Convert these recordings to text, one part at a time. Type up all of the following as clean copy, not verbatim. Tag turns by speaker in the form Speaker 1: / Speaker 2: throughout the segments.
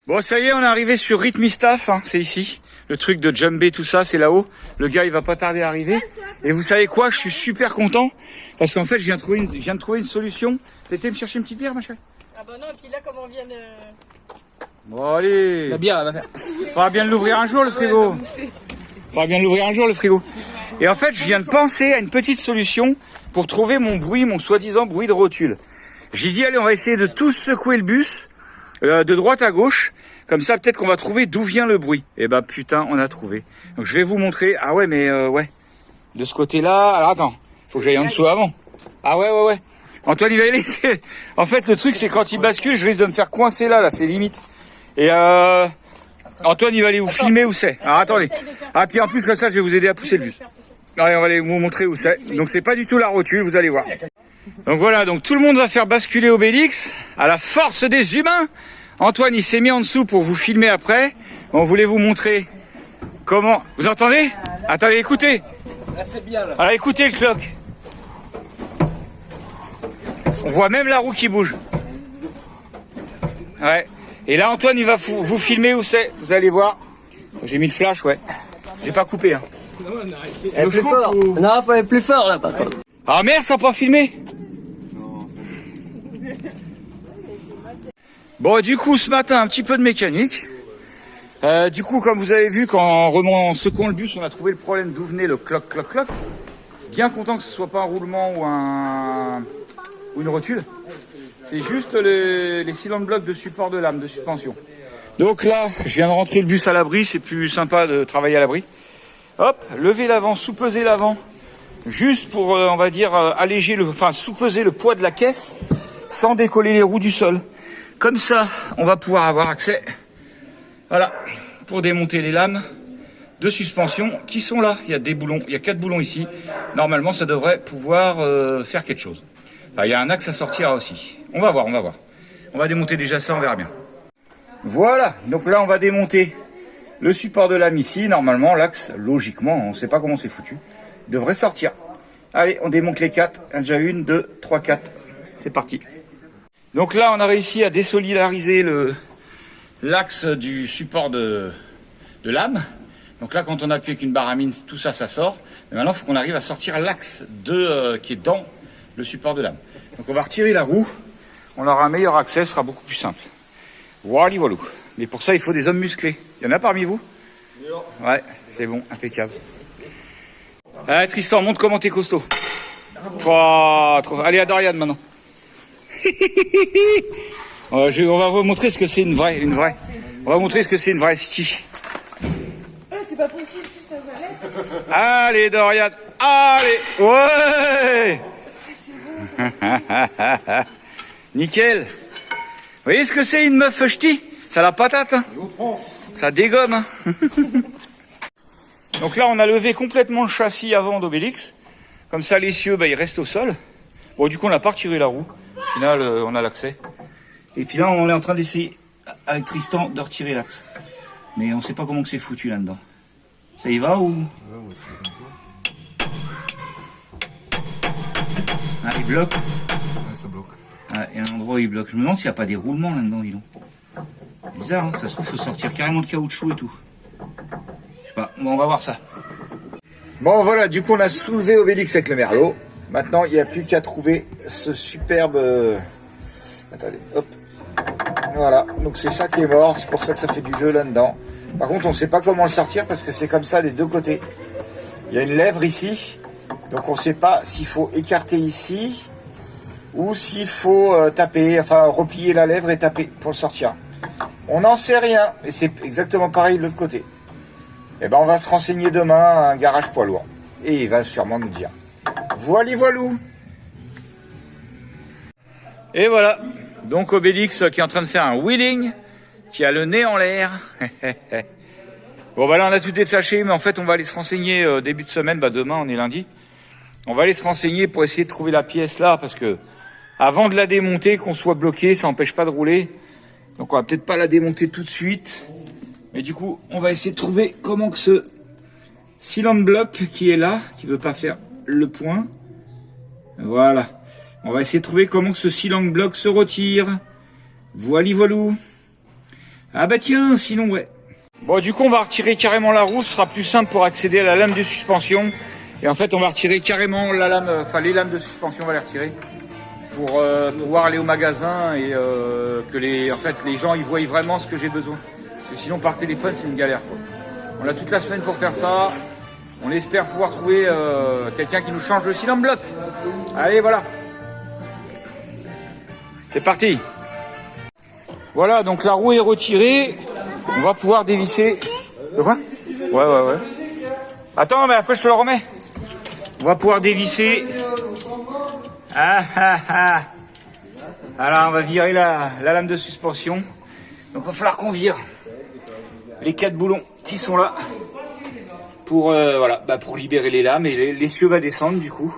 Speaker 1: Bon, ça y est, on est arrivé sur Rhythmistaff, hein, c'est ici. Le truc de Jumbé, tout ça, c'est là-haut. Le gars, il va pas tarder à arriver. Et vous savez quoi, je suis super content. Parce qu'en fait, je viens de trouver une solution. T'étais me chercher une petite bière, ma chérie?
Speaker 2: Ah bah non, et puis là, comme on vient de...
Speaker 1: Bon, allez.
Speaker 3: La bière, elle va faire.
Speaker 1: Faudra bien l'ouvrir un jour, le frigo. Faudra bien l'ouvrir un jour, le frigo. Et en fait, je viens de penser à une petite solution pour trouver mon bruit, mon soi-disant bruit de rotule. J'ai dit, allez, on va essayer de tous secouer le bus, de droite à gauche. Comme ça, peut-être qu'on va trouver d'où vient le bruit. Et bah, putain, on a trouvé. Donc, je vais vous montrer. Ah ouais, mais ouais. De ce côté-là. Alors, attends. Faut que j'aille en dessous avant. Ah ouais. Antoine, il va y aller. En fait, le truc, c'est quand il bascule, je risque de me faire coincer là, c'est limite. Et Antoine, il va aller vous filmer où c'est. Alors, attendez. Ah, puis en plus, comme ça, je vais vous aider à pousser le bus. Allez, on va aller vous montrer où c'est. Donc, c'est pas du tout la rotule, vous allez voir. Donc voilà, donc tout le monde va faire basculer Obélix à la force des humains. Antoine, il s'est mis en dessous pour vous filmer après. On voulait vous montrer comment... Vous entendez? Attendez, écoutez.
Speaker 3: Là, c'est bien, là.
Speaker 1: Alors, écoutez le clock. On voit même la roue qui bouge. Ouais. Et là, Antoine, il va vous filmer où c'est. Vous allez voir. J'ai mis le flash, ouais. J'ai pas coupé, hein.
Speaker 3: Non, on a arrêté.
Speaker 2: Elle est plus fort. Non, faut aller plus fort, là, par contre.
Speaker 1: Ah merde, ça n'a pas filmé. Bon, du coup, ce matin, un petit peu de mécanique. Du coup, comme vous avez vu, en secouant le bus, on a trouvé le problème d'où venait le cloc. Bien content que ce soit pas un roulement ou une rotule. C'est juste les cylindres blocs de support de lame, de suspension. Donc là, je viens de rentrer le bus à l'abri, c'est plus sympa de travailler à l'abri. Hop, lever l'avant, sous-peser l'avant, juste pour, on va dire, sous-peser le poids de la caisse, sans décoller les roues du sol. Comme ça, on va pouvoir avoir accès, voilà, pour démonter les lames de suspension qui sont là. Il y a des boulons, il y a 4 boulons ici. Normalement, ça devrait pouvoir faire quelque chose. Enfin, il y a un axe à sortir aussi. On va voir. On va démonter déjà ça, on verra bien. Voilà, donc là, on va démonter le support de lame ici. Normalement, l'axe, logiquement, on ne sait pas comment c'est foutu, devrait sortir. Allez, on démonte les 4. Déjà 1, 2, 3, 4. C'est parti. Donc là, on a réussi à désolidariser l'axe du support de lame. Donc là, quand on appuie avec une barre à mine, tout ça, ça sort. Mais maintenant, il faut qu'on arrive à sortir l'axe qui est dans le support de lame. Donc on va retirer la roue. On aura un meilleur accès, ce sera beaucoup plus simple. Voilà. Mais pour ça, il faut des hommes musclés. Il y en a parmi vous? Ouais, c'est bon, impeccable. Allez, Tristan, montre comment t'es costaud. Allez, à Dorian maintenant. On va vous montrer ce que c'est une vraie. On va montrer ce que c'est une vraie stie.
Speaker 2: Ah, c'est pas possible si ça s'arrête.
Speaker 1: Allez, Dorian. Allez. Ouais. Nickel. Vous voyez ce que c'est une meuf ch'ti? Ça la patate, hein. Ça dégomme, hein. Donc là, on a levé complètement le châssis avant d'Obélix. Comme ça, l'essieu, il reste au sol. Bon, du coup, on n'a pas retiré la roue. Au final, on a l'accès. Et puis là, on est en train d'essayer, avec Tristan, de retirer l'axe. Mais on ne sait pas comment que c'est foutu là-dedans. Ça y va ou... Ah, il bloque.
Speaker 4: Ouais, ça bloque.
Speaker 1: Ah, il y a un endroit où il bloque. Je me demande s'il n'y a pas des roulements là-dedans, dis donc. Bizarre, hein, ça se trouve, il faut sortir carrément le caoutchouc et tout. Je sais pas, bon, on va voir ça. Bon, voilà, du coup, on a soulevé Obélix avec le merlot. Maintenant, il n'y a plus qu'à trouver ce superbe... Attendez, hop. Voilà, donc c'est ça qui est mort, c'est pour ça que ça fait du jeu là-dedans. Par contre, on ne sait pas comment le sortir parce que c'est comme ça des deux côtés. Il y a une lèvre ici, donc on ne sait pas s'il faut écarter ici ou s'il faut taper, enfin replier la lèvre et taper pour le sortir. On n'en sait rien, et c'est exactement pareil de l'autre côté. Eh ben, on va se renseigner demain à un garage poids lourd. Et il va sûrement nous dire. Voilou. Et voilà. Donc Obélix qui est en train de faire un wheeling, qui a le nez en l'air. Bon, bah là, on a tout détaché, mais en fait, on va aller se renseigner début de semaine. Bah, demain, on est lundi. On va aller se renseigner pour essayer de trouver la pièce là, parce que avant de la démonter, qu'on soit bloqué, ça n'empêche pas de rouler. Donc, on va peut-être pas la démonter tout de suite. Mais du coup, on va essayer de trouver comment que ce cylinder block qui est là, qui veut pas faire le point. Voilà. On va essayer de trouver comment que ce cylinder block se retire. Voilou. Ah bah tiens, sinon ouais. Bon, du coup, on va retirer carrément la roue. Ce sera plus simple pour accéder à la lame de suspension. Et en fait, on va retirer carrément la lame, enfin les lames de suspension, on va les retirer pour pouvoir aller au magasin et que les gens ils voient vraiment ce que j'ai besoin. Parce que sinon, par téléphone, c'est une galère, quoi. On a toute la semaine pour faire ça. On espère pouvoir trouver quelqu'un qui nous change le cylindre bloc. Allez, voilà. C'est parti. Voilà, donc la roue est retirée. On va pouvoir dévisser. De quoi? Ouais. Attends, mais après je te le remets. On va pouvoir dévisser. Alors, on va virer la lame de suspension. Donc, il va falloir qu'on vire les 4 boulons qui sont là pour pour libérer les lames, et l'essieu va descendre du coup,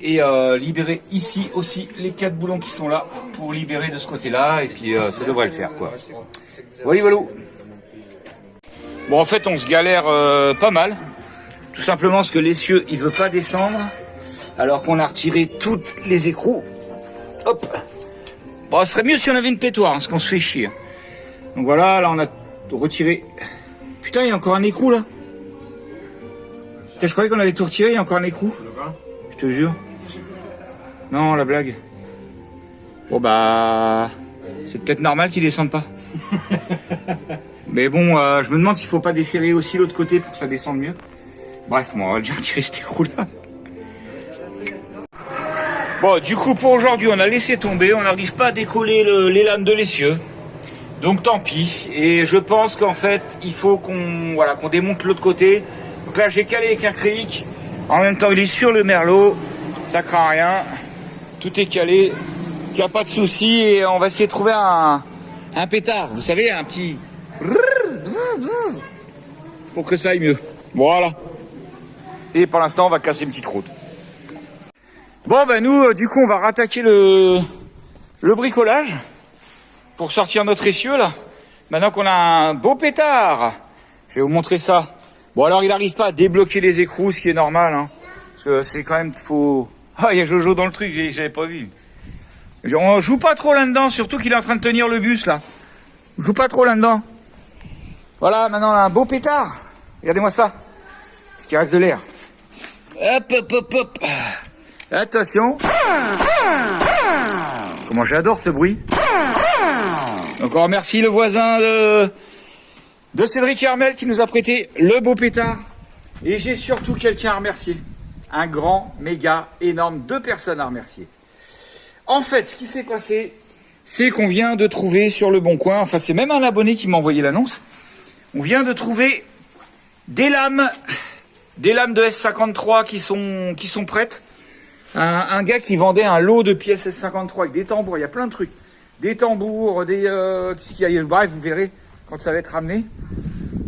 Speaker 1: et libérer ici aussi les 4 boulons qui sont là pour libérer de ce côté-là, et puis ça devrait le faire, quoi. Voilà. Bon, en fait, on se galère pas mal, tout simplement parce que l'essieu il veut pas descendre, alors qu'on a retiré toutes les écrous. Hop. Bon, ce serait mieux si on avait une pétoire, hein, parce qu'on se fait chier. Donc voilà, là on a retiré. Putain, il y a encore un écrou là. Putain, je croyais qu'on avait tout retiré, il y a encore un écrou. Je te jure. Non, la blague. Bon bah, c'est peut-être normal qu'il descende pas. Mais bon, je me demande s'il faut pas desserrer aussi l'autre côté pour que ça descende mieux. Bref, bon, on va déjà retirer cet écrou là. Bon, du coup, pour aujourd'hui, on a laissé tomber. On n'arrive pas à décoller les lames de l'essieu. Donc, tant pis. Et je pense qu'en fait, il faut qu'on démonte l'autre côté. Donc là, j'ai calé avec un cric. En même temps, il est sur le merlot. Ça craint rien. Tout est calé. Il n'y a pas de souci. Et on va essayer de trouver un pétard. Vous savez, un petit... pour que ça aille mieux. Voilà. Et pour l'instant, on va casser une petite croûte. Bon, ben nous, du coup, on va rattaquer le bricolage pour sortir notre essieu, là. Maintenant qu'on a un beau pétard, je vais vous montrer ça. Bon, alors, il n'arrive pas à débloquer les écrous, ce qui est normal, hein. Parce que c'est quand même faux. Ah, il y a Jojo dans le truc, j'avais pas vu. On joue pas trop là-dedans, surtout qu'il est en train de tenir le bus, là. On joue pas trop là-dedans. Voilà, maintenant, on a un beau pétard. Regardez-moi ça. Ce qui reste de l'air. Hop. Attention. Comment j'adore ce bruit. Donc on remercie le voisin de Cédric Hermel qui nous a prêté le beau pétard. Et j'ai surtout quelqu'un à remercier. Un grand, méga, énorme, 2 personnes à remercier. En fait, ce qui s'est passé, c'est qu'on vient de trouver sur le Bon Coin, enfin c'est même un abonné qui m'a envoyé l'annonce, on vient de trouver des lames de S53 qui sont prêtes. Un gars qui vendait un lot de pièces S53 avec des tambours, il y a plein de trucs. Des tambours, bref, vous verrez quand ça va être ramené.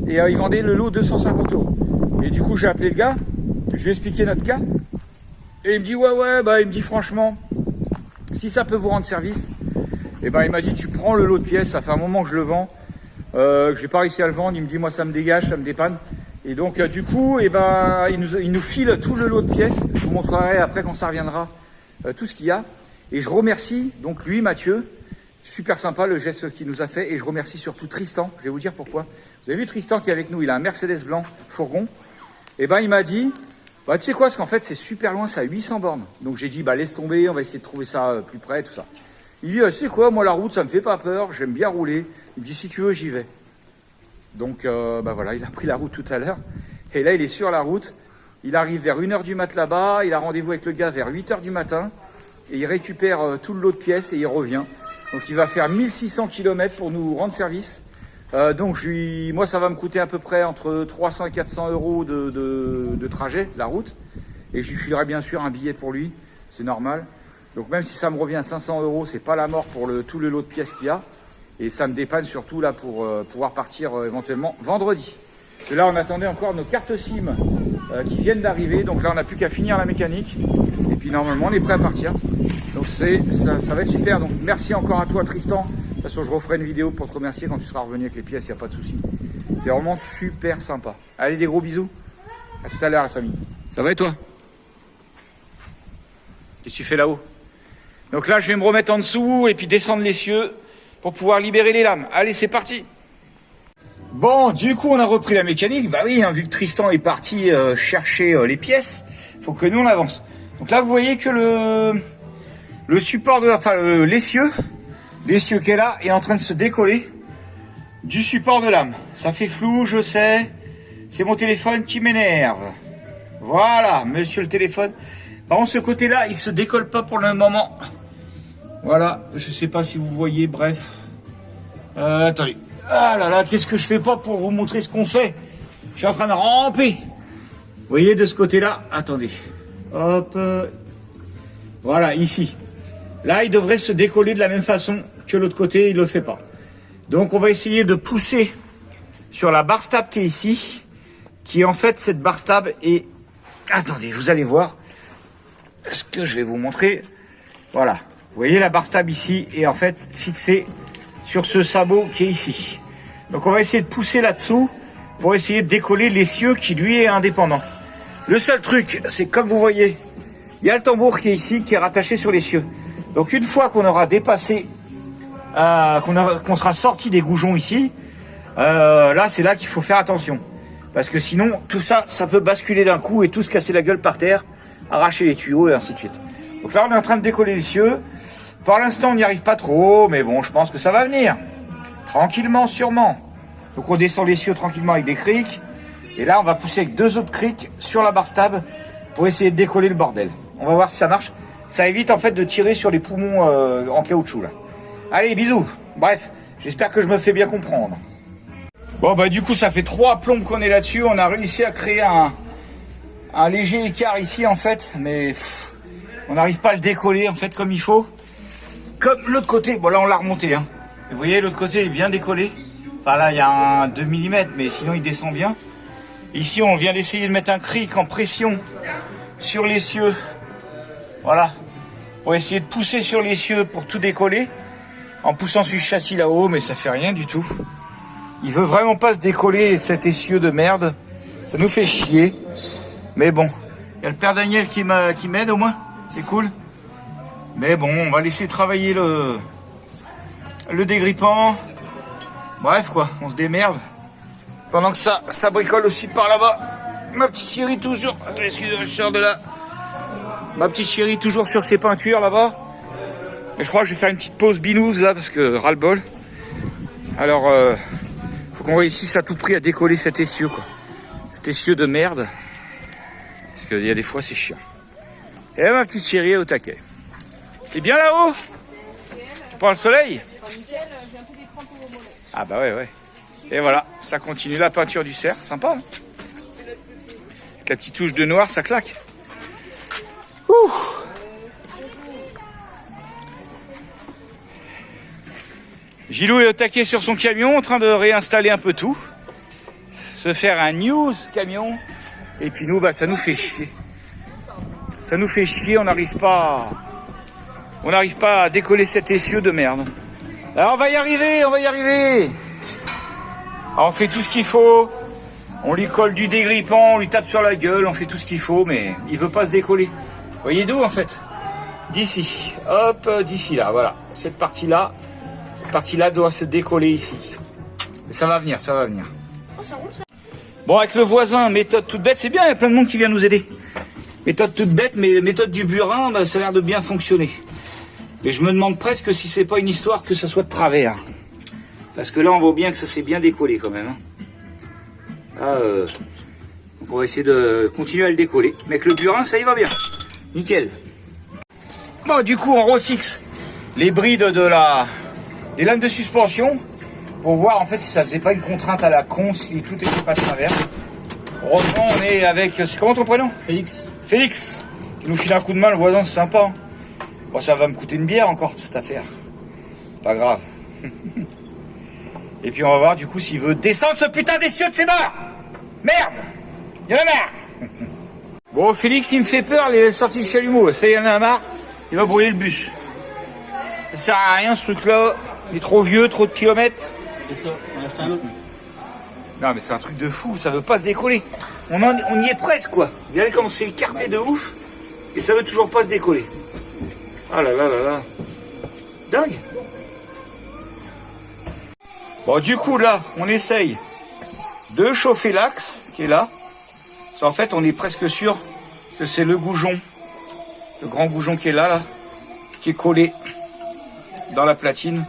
Speaker 1: Et il vendait le lot 250 €. Et du coup, j'ai appelé le gars, je lui ai expliqué notre cas. Et il me dit, il me dit franchement, si ça peut vous rendre service, et ben il m'a dit, tu prends le lot de pièces, ça fait un moment que je le vends, que j'ai pas réussi à le vendre, il me dit, moi ça me dégage, ça me dépanne. Et donc du coup, il nous file tout le lot de pièces. Je vous montrerai après quand ça reviendra tout ce qu'il y a. Et je remercie donc lui, Mathieu, super sympa le geste qu'il nous a fait. Et je remercie surtout Tristan. Je vais vous dire pourquoi. Vous avez vu Tristan qui est avec nous, il a un Mercedes blanc fourgon. Et ben il m'a dit, tu sais quoi, parce qu'en fait c'est super loin, c'est à 800 bornes. Donc j'ai dit, laisse tomber, on va essayer de trouver ça plus près, tout ça. Il dit, tu sais quoi, moi la route ça me fait pas peur, j'aime bien rouler. Il me dit, si tu veux, j'y vais. Donc voilà, il a pris la route tout à l'heure. Et là, il est sur la route. Il arrive vers 1h du mat là-bas. Il a rendez-vous avec le gars vers 8h du matin. Et il récupère tout le lot de pièces et il revient. Donc il va faire 1600 km pour nous rendre service. Donc moi, ça va me coûter à peu près entre 300 et 400 € de trajet, la route. Et je lui filerai bien sûr un billet pour lui. C'est normal. Donc même si ça me revient à 500 €, c'est pas la mort pour tout le lot de pièces qu'il y a. Et ça me dépanne surtout là pour pouvoir partir éventuellement vendredi. Et là, on attendait encore nos cartes SIM qui viennent d'arriver. Donc là, on n'a plus qu'à finir la mécanique. Et puis normalement, on est prêt à partir. Donc ça va être super. Donc merci encore à toi, Tristan. De toute façon, je referai une vidéo pour te remercier quand tu seras revenu avec les pièces. Il n'y a pas de souci. C'est vraiment super sympa. Allez, des gros bisous. À tout à l'heure, la famille. Ça va et toi? Qu'est-ce que tu fais là-haut? Donc là, je vais me remettre en dessous et puis descendre l'essieu. pour pouvoir libérer les lames. Allez, c'est parti. Bon, du coup, on a repris la mécanique. Bah oui, hein, vu que Tristan est parti chercher les pièces, faut que nous on avance. Donc là, vous voyez que le support de, enfin l'essieu qui est là est en train de se décoller du support de lame. Ça fait flou, je sais. C'est mon téléphone qui m'énerve. Voilà, monsieur le téléphone. Par contre, ce côté-là, il se décolle pas pour le moment. Voilà, je sais pas si vous voyez, bref. Attendez. Ah là là, qu'est-ce que je fais pas pour vous montrer ce qu'on fait? Je suis en train de ramper. Vous voyez de ce côté-là? Attendez. Hop. Voilà, ici. Là, il devrait se décoller de la même façon que l'autre côté, il le fait pas. Donc, on va essayer de pousser sur la barre stable qui est ici, qui est en fait cette barre stable est... Attendez, vous allez voir ce que je vais vous montrer. Voilà. Vous voyez la barre stable ici est en fait fixée sur ce sabot qui est ici. Donc on va essayer de pousser là-dessous pour essayer de décoller l'essieu qui lui est indépendant. Le seul truc, c'est comme vous voyez, il y a le tambour qui est ici, qui est rattaché sur l'essieu. Donc une fois qu'on aura dépassé, qu'on sera sorti des goujons ici, là c'est là qu'il faut faire attention. Parce que sinon, tout ça, ça peut basculer d'un coup et tout se casser la gueule par terre, arracher les tuyaux et ainsi de suite. Donc là on est en train de décoller l'essieu. Pour l'instant, on n'y arrive pas trop, mais bon, je pense que ça va venir. Tranquillement, sûrement. Donc on descend l'essieu tranquillement avec des crics. Et là, on va pousser avec 2 autres crics sur la barre stable pour essayer de décoller le bordel. On va voir si ça marche. Ça évite en fait de tirer sur les poumons en caoutchouc là. Allez, bisous. Bref, j'espère que je me fais bien comprendre. Bon bah du coup, ça fait 3 plombes qu'on est là-dessus. On a réussi à créer un léger écart ici en fait, mais on n'arrive pas à le décoller en fait comme il faut. Comme l'autre côté, bon là on l'a remonté, hein. Vous voyez l'autre côté il est bien décollé. Enfin là il y a un 2 mm, mais sinon il descend bien. Ici on vient d'essayer de mettre un cric en pression sur l'essieu. Voilà. Pour essayer de pousser sur l'essieu pour tout décoller. En poussant sur le châssis là-haut, mais ça fait rien du tout. Il veut vraiment pas se décoller cet essieu de merde. Ça nous fait chier. Mais bon, il y a le père Daniel qui m'aide au moins. C'est cool. Mais bon, on va laisser travailler le dégrippant. Bref quoi, on se démerde. Pendant que ça bricole aussi par là-bas. Ma petite chérie toujours... Attends, excusez-moi, je sors de là. Ma petite chérie toujours sur ses peintures là-bas. Et je crois que je vais faire une petite pause binouze là, parce que ras-le-bol. Alors, faut qu'on réussisse à tout prix à décoller cet essieu quoi. Cet essieu de merde. Parce qu'il y a des fois c'est chiant. Et là, ma petite chérie est au taquet. T'es bien là-haut? Tu prends le soleil? Ah bah ouais. Et voilà, ça continue la peinture du cerf, sympa. Hein, avec la petite touche de noir, ça claque. Ouh. Gilou est au taquet sur son camion, en train de réinstaller un peu tout. Se faire un news camion. Et puis nous, bah ça nous fait chier. Ça nous fait chier, on n'arrive pas à décoller cet essieu de merde. Alors on va y arriver. Alors, on fait tout ce qu'il faut. On lui colle du dégrippant, on lui tape sur la gueule, on fait tout ce qu'il faut, mais il veut pas se décoller. Vous voyez d'où en fait? D'ici. Hop, d'ici là, voilà. Cette partie-là doit se décoller ici. Mais ça va venir.
Speaker 2: Oh, ça roule ça.
Speaker 1: Bon, avec le voisin, méthode toute bête, c'est bien, il y a plein de monde qui vient nous aider. Méthode toute bête, mais méthode du burin, bah, ça a l'air de bien fonctionner. Mais je me demande presque si c'est pas une histoire que ça soit de travers. Parce que là, on voit bien que ça s'est bien décollé quand même. Hein. Là, donc on va essayer de continuer à le décoller. Mais avec le burin, ça y va bien. Nickel. Bon, du coup, on refixe les brides des lames de suspension pour voir en fait si ça faisait pas une contrainte à la con, si tout était pas de travers. Heureusement, on est avec... C'est comment ton prénom? Félix, qui nous file un coup de main, le voisin, c'est sympa. Hein. Bon, ça va me coûter une bière encore, toute cette affaire. Pas grave. Et puis on va voir du coup s'il veut descendre ce putain d'essieu de ses barres. Merde. Il y en a marre. Bon, Félix, il me fait peur, il est sorti le chalumeau. Ça, il y en a marre. Il va brûler le bus. Ça sert à rien, ce truc-là. Il est trop vieux, trop de kilomètres.
Speaker 3: C'est ça, on a acheté un autre.
Speaker 1: Non, mais c'est un truc de fou, ça veut pas se décoller. On y est presque, quoi. Regardez comment c'est écarté de ouf. Et ça veut toujours pas se décoller. Ah là là là là. Dingue. Bon, du coup, là, on essaye de chauffer l'axe qui est là. En fait, on est presque sûr que c'est le goujon, le grand goujon qui est là, qui est collé dans la platine.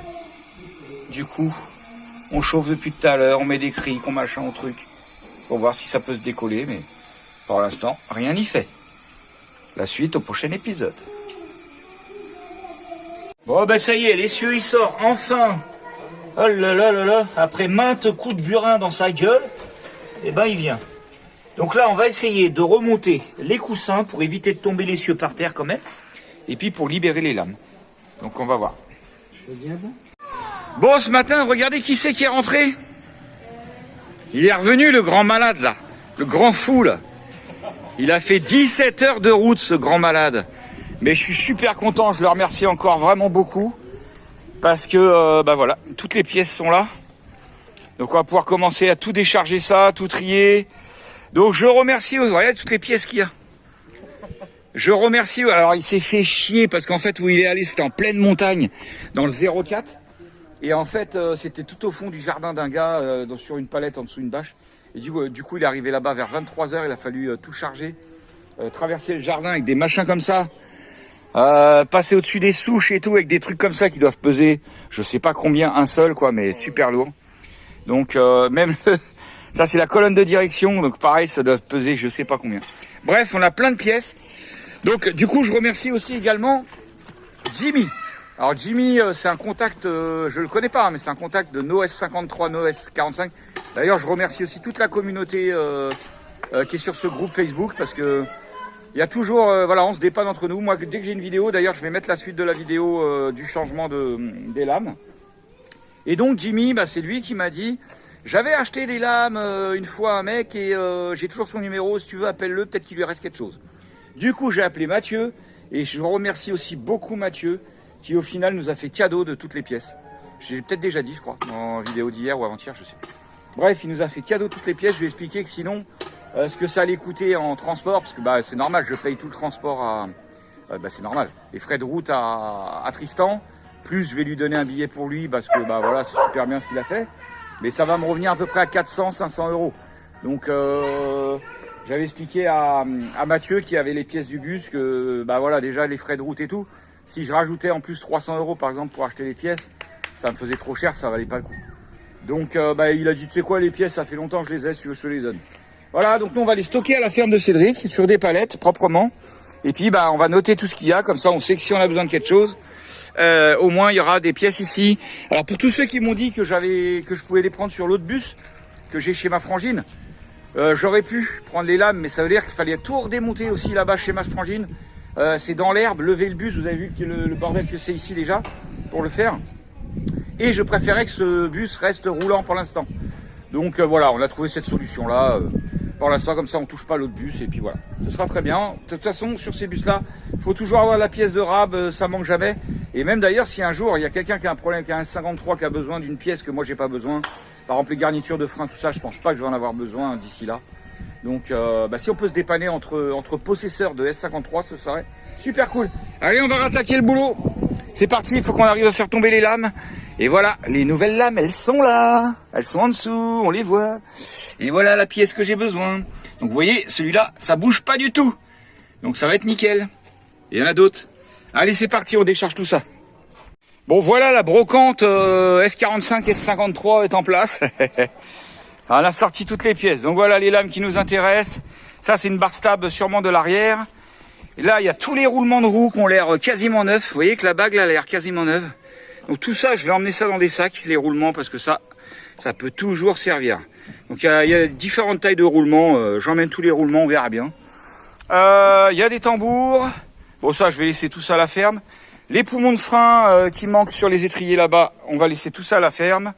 Speaker 1: Du coup, on chauffe depuis tout à l'heure, on met des crics, on machin au truc, pour voir si ça peut se décoller, mais pour l'instant, rien n'y fait. La suite au prochain épisode. Bon, ben ça y est, l'essieu il sort, enfin. Oh là là là là, après maintes coups de burin dans sa gueule, et ben il vient. Donc là, on va essayer de remonter les coussins pour éviter de tomber l'essieu par terre quand même, et puis pour libérer les lames. Donc on va voir. Bon, ce matin, regardez qui c'est qui est rentré. Il est revenu, le grand malade, là. Le grand fou, là. Il a fait 17 heures de route, ce grand malade. Mais je suis super content, je le remercie encore vraiment beaucoup. Parce que, bah voilà, toutes les pièces sont là. Donc on va pouvoir commencer à tout décharger ça, tout trier. Donc je remercie, vous voyez toutes les pièces qu'il y a. Je remercie, alors il s'est fait chier parce qu'en fait où il est allé c'était en pleine montagne, dans le 04. Et en fait c'était tout au fond du jardin d'un gars, sur une palette en dessous d'une bâche. Et du coup il est arrivé là-bas vers 23 h, il a fallu tout charger, traverser le jardin avec des machins comme ça. Passer au-dessus des souches et tout avec des trucs comme ça qui doivent peser, je sais pas combien, un seul quoi, mais super lourd. Donc même ça c'est la colonne de direction, donc pareil ça doit peser je sais pas combien. Bref, on a plein de pièces. Donc du coup je remercie aussi également Jimmy. Alors Jimmy c'est un contact, je le connais pas, mais c'est un contact de NOS 53, NOS 45. D'ailleurs je remercie aussi toute la communauté qui est sur ce groupe Facebook parce que il y a toujours, voilà, on se dépanne entre nous. Moi, dès que j'ai une vidéo, d'ailleurs, je vais mettre la suite de la vidéo du changement des lames. Et donc, Jimmy, bah, c'est lui qui m'a dit, j'avais acheté des lames une fois à un mec et j'ai toujours son numéro. Si tu veux, appelle-le, peut-être qu'il lui reste quelque chose. Du coup, j'ai appelé Mathieu et je remercie aussi beaucoup Mathieu qui, au final, nous a fait cadeau de toutes les pièces. J'ai peut-être déjà dit, je crois, en vidéo d'hier ou avant-hier, je sais plus. Bref, il nous a fait cadeau de toutes les pièces. Je lui ai expliqué que sinon... ce que ça allait coûter en transport, parce que bah, c'est normal, je paye tout le transport à... bah, c'est normal, les frais de route à Tristan, plus je vais lui donner un billet pour lui, parce que bah, voilà, c'est super bien ce qu'il a fait. Mais ça va me revenir à peu près à 400-500 €. Donc j'avais expliqué à Mathieu qui avait les pièces du bus que bah, voilà, déjà les frais de route et tout, si je rajoutais en plus 300 € par exemple pour acheter les pièces, ça me faisait trop cher, ça valait pas le coup. Donc bah, il a dit, tu sais quoi, les pièces, ça fait longtemps que je les ai, si tu veux, je te les donne. Voilà, donc nous on va les stocker à la ferme de Cédric sur des palettes proprement. Et puis bah on va noter tout ce qu'il y a, comme ça on sait que si on a besoin de quelque chose, au moins il y aura des pièces ici. Alors pour tous ceux qui m'ont dit que je pouvais les prendre sur l'autre bus que j'ai chez ma frangine, j'aurais pu prendre les lames, mais ça veut dire qu'il fallait tout redémonter aussi là-bas chez ma frangine. C'est dans l'herbe, lever le bus, vous avez vu le bordel que c'est ici déjà pour le faire. Et je préférais que ce bus reste roulant pour l'instant. Donc voilà, on a trouvé cette solution là. Pour l'instant, comme ça, on touche pas l'autre bus et puis voilà. Ce sera très bien. De toute façon, sur ces bus-là, il faut toujours avoir la pièce de rab, ça manque jamais. Et même d'ailleurs, si un jour, il y a quelqu'un qui a un problème, qui a un 53, qui a besoin d'une pièce que moi, j'ai pas besoin, par exemple, les garnitures de frein, tout ça, je pense pas que je vais en avoir besoin d'ici là. Donc, bah, si on peut se dépanner entre possesseurs de S53, ce serait super cool. Allez, on va rattaquer le boulot. C'est parti, il faut qu'on arrive à faire tomber les lames. Et voilà, les nouvelles lames, elles sont là. Elles sont en dessous, on les voit. Et voilà la pièce que j'ai besoin. Donc vous voyez, celui-là, ça bouge pas du tout. Donc ça va être nickel. Et il y en a d'autres. Allez, c'est parti, on décharge tout ça. Bon, voilà, la brocante S45, S53 est en place. On a sorti toutes les pièces. Donc voilà les lames qui nous intéressent. Ça, c'est une barre stable sûrement de l'arrière. Et là, il y a tous les roulements de roues qui ont l'air quasiment neufs. Vous voyez que la bague, là, elle a l'air quasiment neuve. Donc tout ça, je vais emmener ça dans des sacs, les roulements, parce que ça peut toujours servir. Donc il y a différentes tailles de roulements. J'emmène tous les roulements, on verra bien. Il y a des tambours. Bon, ça, je vais laisser tout ça à la ferme. Les poumons de frein qui manquent sur les étriers là-bas, on va laisser tout ça à la ferme.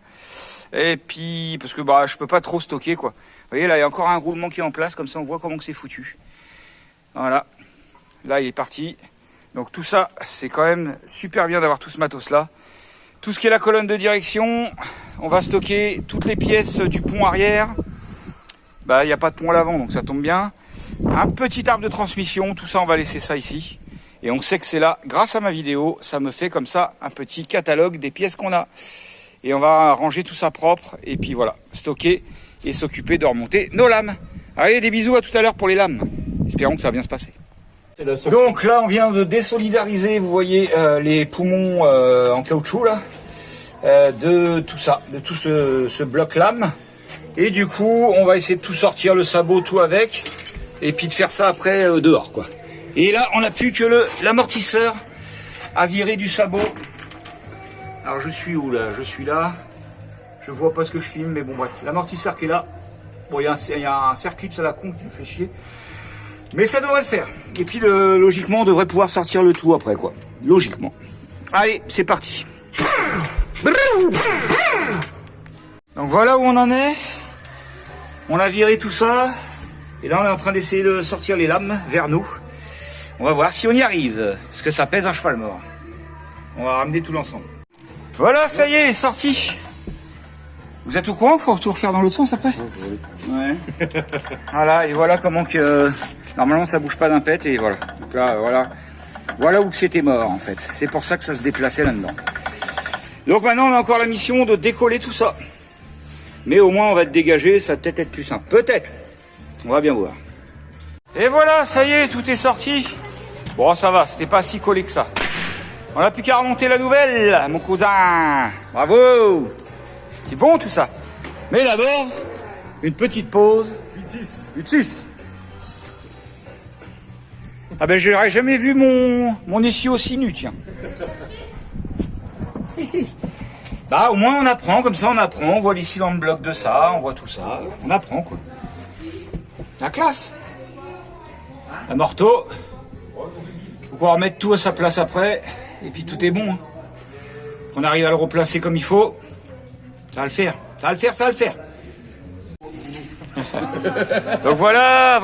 Speaker 1: Et puis, parce que bah, je peux pas trop stocker, quoi. Vous voyez, là, il y a encore un roulement qui est en place, comme ça, on voit comment c'est foutu. Voilà. Là, il est parti. Donc tout ça, c'est quand même super bien d'avoir tout ce matos-là. Tout ce qui est la colonne de direction, on va stocker toutes les pièces du pont arrière. Bah, il n'y a pas de pont à l'avant, donc ça tombe bien. Un petit arbre de transmission, tout ça, on va laisser ça ici. Et on sait que c'est là, grâce à ma vidéo, ça me fait comme ça un petit catalogue des pièces qu'on a. Et on va ranger tout ça propre. Et puis voilà, stocker et s'occuper de remonter nos lames. Allez, des bisous, à tout à l'heure pour les lames. Espérons que ça va bien se passer. Donc là, on vient de désolidariser, vous voyez, les poumons en caoutchouc là, de tout ça, de tout ce bloc lame. Et du coup, on va essayer de tout sortir, le sabot, tout avec, et puis de faire ça après dehors, quoi. Et là, on n'a plus que l'amortisseur à virer du sabot. Alors je suis où là? Je suis là. Je vois pas ce que je filme, mais bon bref, l'amortisseur qui est là. Bon, il y a un cerclips à la con qui me fait chier. Mais ça devrait le faire. Et puis logiquement, on devrait pouvoir sortir le tout après, quoi. Logiquement. Allez, c'est parti. Donc voilà où on en est. On a viré tout ça. Et là, on est en train d'essayer de sortir les lames vers nous. On va voir si on y arrive. Parce que ça pèse un cheval mort. On va ramener tout l'ensemble. Voilà, ça y est, sorti. Vous êtes au courant qu'il faut tout refaire dans l'autre sens après? Ouais. Voilà, et voilà comment que... Normalement, ça bouge pas d'un pet, et voilà. Donc là, voilà où c'était mort, en fait. C'est pour ça que ça se déplaçait là-dedans. Donc maintenant, on a encore la mission de décoller tout ça. Mais au moins, on va être dégagé, ça va peut-être être plus simple. Peut-être. On va bien voir. Et voilà, ça y est, tout est sorti. Bon, ça va, c'était pas si collé que ça. On n'a plus qu'à remonter la nouvelle, mon cousin. Bravo. C'est bon tout ça. Mais d'abord, une petite pause. 8-6. Ah ben, j'aurais jamais vu mon essieu aussi nu, tiens. Bah, au moins on apprend, comme ça on apprend. On voit les cylindres blocs de ça, on voit tout ça. On apprend, quoi. La classe. La morteau. Faut pouvoir remettre tout à sa place après. Et puis tout est bon. Hein. On arrive à le replacer comme il faut. Ça va le faire. Ça va le faire, ça va le faire. Donc voilà,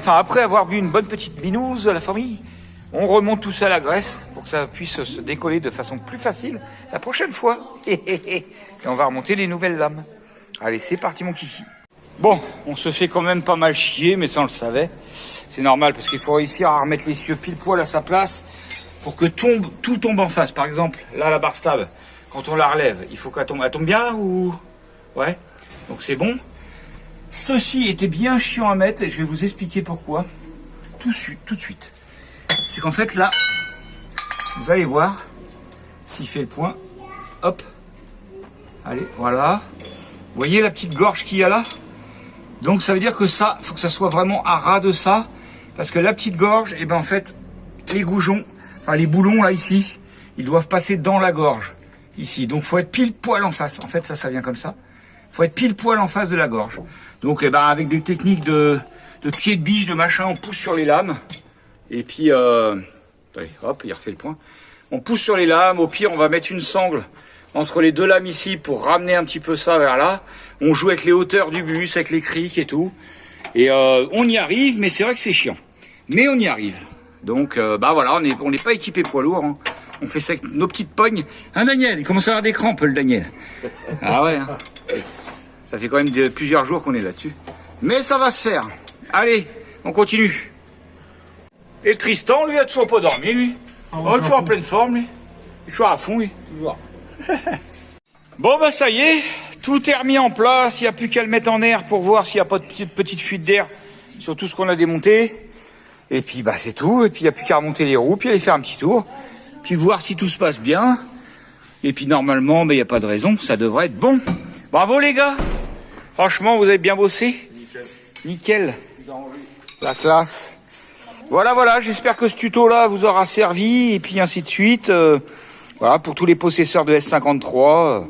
Speaker 1: après avoir bu une bonne petite binouse à la famille, on remonte tout ça à la graisse pour que ça puisse se décoller de façon plus facile la prochaine fois. Et on va remonter les nouvelles lames. Allez, c'est parti mon kiki. Bon, on se fait quand même pas mal chier, mais ça on le savait. C'est normal parce qu'il faut réussir à remettre l'essieu pile poil à sa place pour que tout tombe en face. Par exemple, là la barre stable, quand on la relève, il faut qu'elle tombe. Elle tombe bien ou... Ouais, donc c'est bon. Ceci était bien chiant à mettre et je vais vous expliquer pourquoi tout de suite. C'est qu'en fait là, vous allez voir s'il fait le point. Hop. Allez, voilà. Vous voyez la petite gorge qu'il y a là? Donc ça veut dire que ça, faut que ça soit vraiment à ras de ça. Parce que la petite gorge, et ben en fait, les goujons, enfin les boulons là ici, ils doivent passer dans la gorge. Ici. Donc faut être pile poil en face. En fait ça vient comme ça. Faut être pile poil en face de la gorge. Donc eh ben, avec des techniques de pied de biche, de machin, on pousse sur les lames. Et puis allez, hop, il refait le point. On pousse sur les lames, au pire on va mettre une sangle entre les deux lames ici pour ramener un petit peu ça vers là. On joue avec les hauteurs du bus, avec les criques et tout. Et on y arrive, mais c'est vrai que c'est chiant. Mais on y arrive. Donc bah voilà, on n'est pas équipé poids lourd. Hein. On fait ça avec nos petites pognes. Hein Daniel, il commence à avoir des crampes le Daniel. Ah ouais. Hein. Ça fait quand même plusieurs jours qu'on est là-dessus. Mais ça va se faire. Allez, on continue. Et le Tristan, lui, a toujours pas dormi, lui. Oh, il est toujours en pleine forme, lui. Il est toujours à fond, lui. Toujours. Bon, bah ça y est. Tout est remis en place. Il n'y a plus qu'à le mettre en air pour voir s'il n'y a pas de petite fuite d'air sur tout ce qu'on a démonté. Et puis, bah c'est tout. Et puis, il n'y a plus qu'à remonter les roues, puis aller faire un petit tour. Puis voir si tout se passe bien. Et puis, normalement, il n'y a pas de raison. Ça devrait être bon. Bravo, les gars. Franchement, vous avez bien bossé. Nickel. La classe. Voilà, j'espère que ce tuto-là vous aura servi, et puis ainsi de suite. Voilà, pour tous les possesseurs de S53,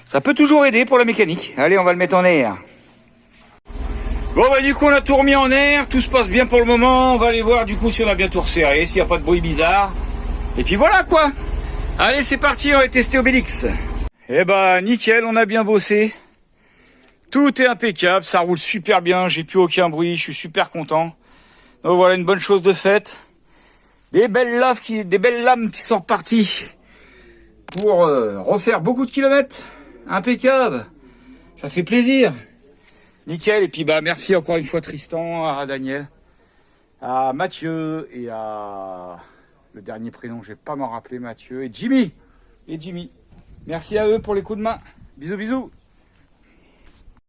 Speaker 1: ça peut toujours aider pour la mécanique. Allez, on va le mettre en air. Bon, bah du coup, on a tout remis en air, tout se passe bien pour le moment. On va aller voir du coup si on a bien tout resserré, s'il n'y a pas de bruit bizarre. Et puis voilà, quoi. Allez, c'est parti, on va tester Obélix. Eh bah, nickel, on a bien bossé. Tout est impeccable, ça roule super bien, j'ai plus aucun bruit, je suis super content. Donc voilà une bonne chose de faite. Des belles lames qui sont reparties pour refaire beaucoup de kilomètres. Impeccable. Ça fait plaisir. Nickel. Et puis bah merci encore une fois Tristan, à Daniel, à Mathieu et à le dernier prénom, je vais pas m'en rappeler, Mathieu et Jimmy. Merci à eux pour les coups de main. Bisous, bisous.